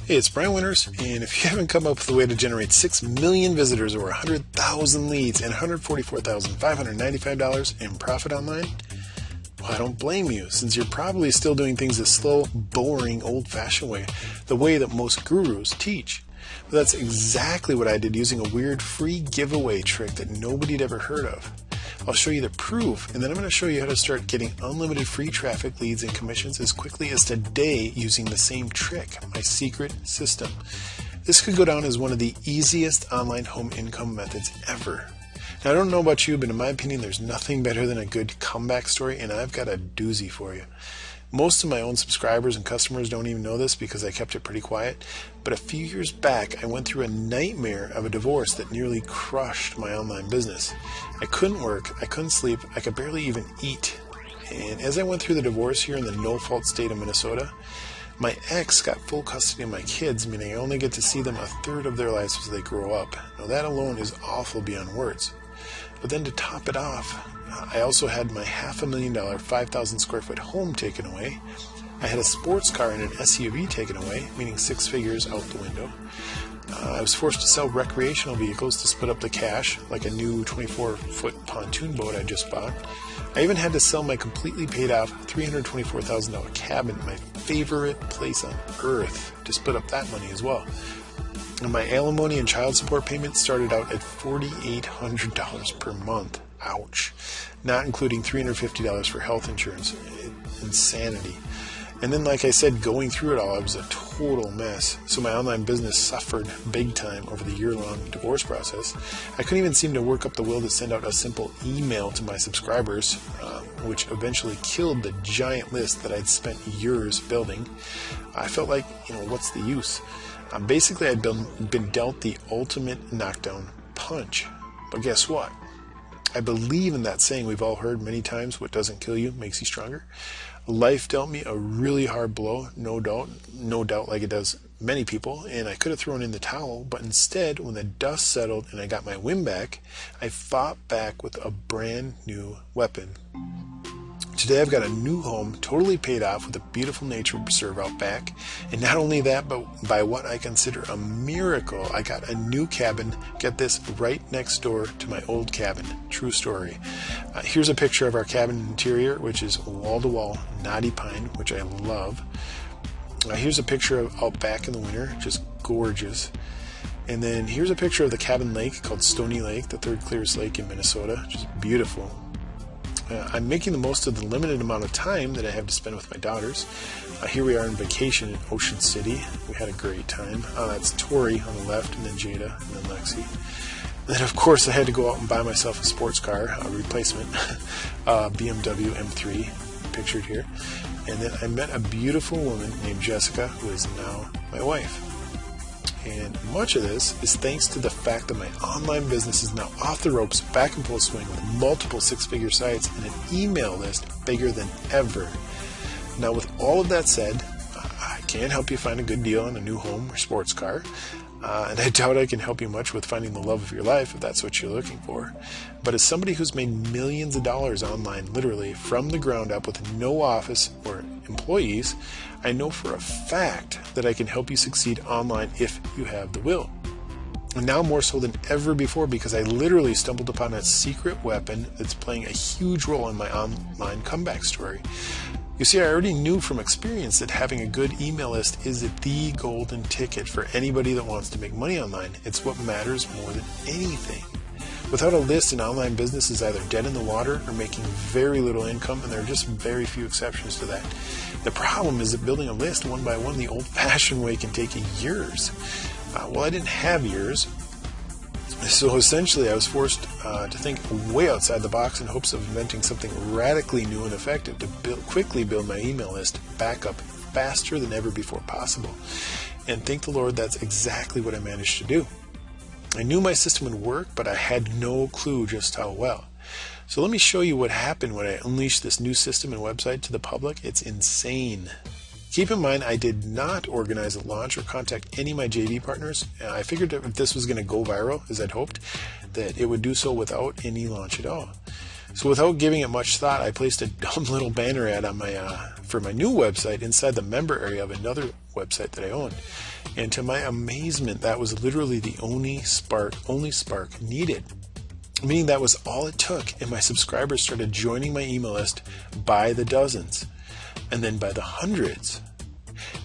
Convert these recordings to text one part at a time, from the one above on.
Hey, it's Bryan Winters, and if you haven't come up with a way to generate 6 million visitors or 100,000 leads and $144,595 in profit online, well, I don't blame you, since you're probably still doing things the slow, boring, old-fashioned way, the way that most gurus teach. But that's exactly what I did using a weird free giveaway trick that nobody had ever heard of. I'll show you the proof, and then I'm going to show you how to start getting unlimited free traffic, leads, and commissions as quickly as today using the same trick, my secret system. This could go down as one of the easiest online home income methods ever. Now, I don't know about you, but in my opinion, there's nothing better than a good comeback story, and I've got a doozy for you. Most of my own subscribers and customers don't even know this because I kept it pretty quiet, but a few years back I went through a nightmare of a divorce that nearly crushed my online business. I couldn't work, I couldn't sleep, I could barely even eat. And as I went through the divorce here in the no-fault state of Minnesota, my ex got full custody of my kids, meaning I only get to see them a third of their lives as they grow up. Now that alone is awful beyond words. But then to top it off, I also had my $500,000, 5,000 square foot home taken away. I had a sports car and an SUV taken away, meaning 6 figures out the window. I was forced to sell recreational vehicles to split up the cash, like a new 24-foot pontoon boat I just bought. I even had to sell my completely paid off $324,000 cabin, my favorite place on earth, to split up that money as well. And my alimony and child support payments started out at $4,800 per month. Ouch. Not including $350 for health insurance. Insanity. And then, like I said, going through it all, I was a total mess. So my online business suffered big time over the year-long divorce process. I couldn't even seem to work up the will to send out a simple email to my subscribers, which eventually killed the giant list that I'd spent years building. I felt like, what's the use? Basically, I'd been dealt the ultimate knockdown punch. But guess what? I believe in that saying we've all heard many times, what doesn't kill you makes you stronger. Life dealt me a really hard blow, no doubt like it does many people, and I could have thrown in the towel, but instead, when the dust settled and I got my win back, I fought back with a brand new weapon. Today I've got a new home, totally paid off with a beautiful nature reserve out back. And not only that, but by what I consider a miracle, I got a new cabin, get this, right next door to my old cabin. True story. Here's a picture of our cabin interior, which is wall-to-wall knotty pine, which I love. Here's a picture of out back in the winter, just gorgeous. And then here's a picture of the cabin lake called Stony Lake, the third clearest lake in Minnesota, just beautiful. I'm making the most of the limited amount of time that I have to spend with my daughters. Here we are on vacation in Ocean City. We had a great time. That's Tori on the left, and then Jada, and then Lexi. And then, of course, I had to go out and buy myself a sports car, a replacement, BMW M3, pictured here. And then I met a beautiful woman named Jessica, who is now my wife. And much of this is thanks to the fact that my online business is now off the ropes, back in full swing with multiple 6-figure sites and an email list bigger than ever. Now, with all of that said, I can't help you find a good deal on a new home or sports car. And I doubt I can help you much with finding the love of your life if that's what you're looking for. But as somebody who's made millions of dollars online, literally from the ground up with no office or employees, I know for a fact that I can help you succeed online if you have the will. And now more so than ever before, because I literally stumbled upon a secret weapon that's playing a huge role in my online comeback story. You see, I already knew from experience that having a good email list is the golden ticket for anybody that wants to make money online. It's what matters more than anything. Without a list, an online business is either dead in the water or making very little income, and there are just very few exceptions to that. The problem is that building a list one by one the old-fashioned way can take years. Well, I didn't have years, so essentially I was forced to think way outside the box in hopes of inventing something radically new and effective to quickly build my email list back up faster than ever before possible. And thank the Lord, that's exactly what I managed to do. I knew my system would work, but I had no clue just how well. So let me show you what happened when I unleashed this new system and website to the public. It's insane. Keep in mind, I did not organize a launch or contact any of my JV partners. I figured that if this was going to go viral, as I'd hoped, that it would do so without any launch at all. So without giving it much thought, I placed a dumb little banner ad on my for my new website inside the member area of another website that I owned. And to my amazement, that was literally the only spark needed. Meaning that was all it took, and my subscribers started joining my email list by the dozens, and then by the hundreds.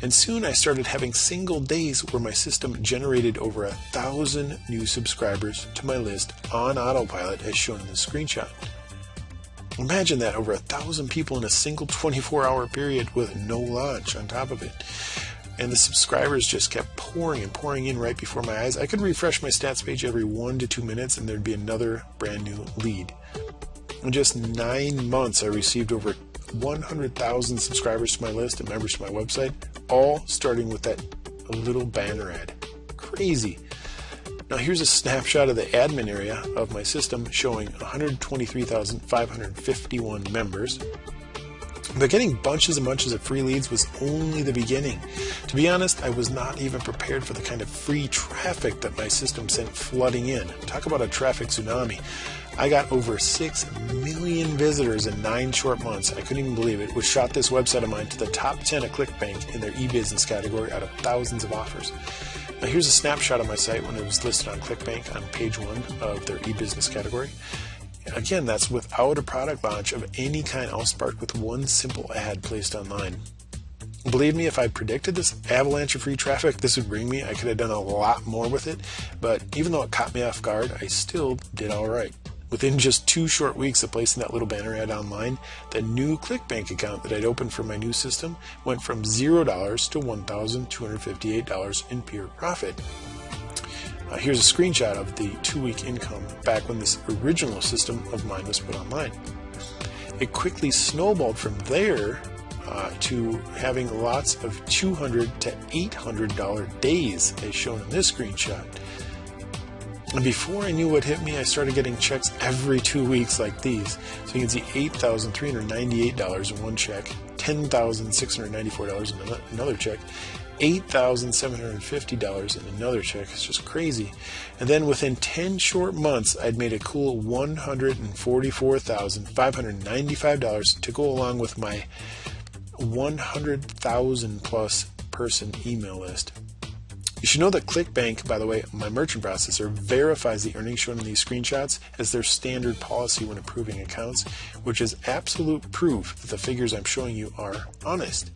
And soon I started having single days where my system generated over 1,000 new subscribers to my list on autopilot, as shown in the screenshot. Imagine that, over 1,000 people in a single 24-hour period with no launch on top of it. And the subscribers just kept pouring and pouring in right before my eyes. I could refresh my stats page every 1 to 2 minutes and there'd be another brand new lead. In just 9 months, I received over 100,000 subscribers to my list and members to my website, all starting with that little banner ad. Crazy. Now here's a snapshot of the admin area of my system showing 123,551 members. But getting bunches and bunches of free leads was only the beginning. To be honest, I was not even prepared for the kind of free traffic that my system sent flooding in. Talk about a traffic tsunami. I got over 6 million visitors in 9 short months. I couldn't even believe it, which shot this website of mine to the top 10 at ClickBank in their e-business category out of thousands of offers. Now here's a snapshot of my site when it was listed on ClickBank on page 1 of their e-business category. Again, that's without a product launch of any kind, all sparked with one simple ad placed online. Believe me, if I predicted this avalanche of free traffic this would bring me, I could have done a lot more with it, but even though it caught me off guard, I still did all right. Within just 2 short weeks of placing that little banner ad online, the new ClickBank account that I'd opened for my new system went from $0 to $1,258 in pure profit. Here's a screenshot of the 2-week income back when this original system of mine was put online. It quickly snowballed from there to having lots of $200 to $800 days, as shown in this screenshot. And before I knew what hit me, I started getting checks every 2 weeks like these. So you can see $8,398 in one check, $10,694 in another check, $8,750 in another check. It's just crazy. And then within 10 short months, I'd made a cool $144,595 to go along with my 100,000 plus person email list. You should know that ClickBank, by the way, my merchant processor, verifies the earnings shown in these screenshots as their standard policy when approving accounts, which is absolute proof that the figures I'm showing you are honest.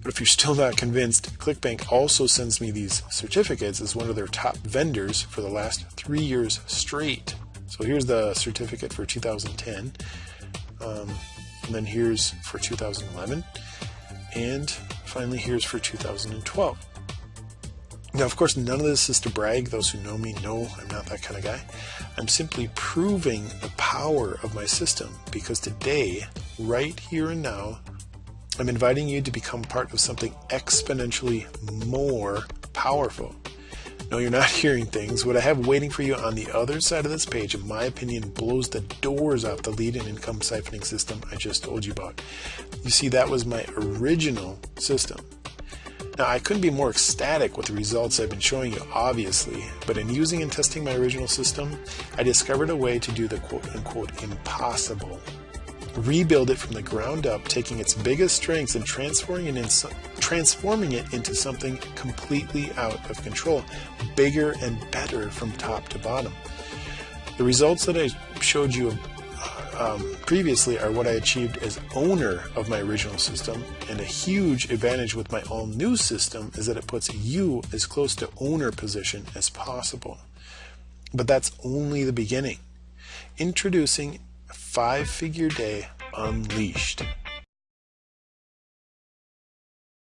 But if you're still not convinced, ClickBank also sends me these certificates as one of their top vendors for the last 3 years straight. So here's the certificate for 2010, and then here's for 2011, and finally here's for 2012. Now, of course, none of this is to brag. Those who know me know I'm not that kind of guy. I'm simply proving the power of my system, because today, right here and now, I'm inviting you to become part of something exponentially more powerful. No, you're not hearing things. What I have waiting for you on the other side of this page, in my opinion, blows the doors off the lead and income siphoning system I just told you about. You see, that was my original system. Now, I couldn't be more ecstatic with the results I've been showing you, obviously, but in using and testing my original system, I discovered a way to do the quote-unquote impossible. Rebuild it from the ground up, taking its biggest strengths and transforming it into something completely out of control, bigger and better from top to bottom. The results that I showed you previously are what I achieved as owner of my original system, and a huge advantage with my all new system is that it puts you as close to owner position as possible. But that's only the beginning. Introducing 5-Figure Day Unleashed.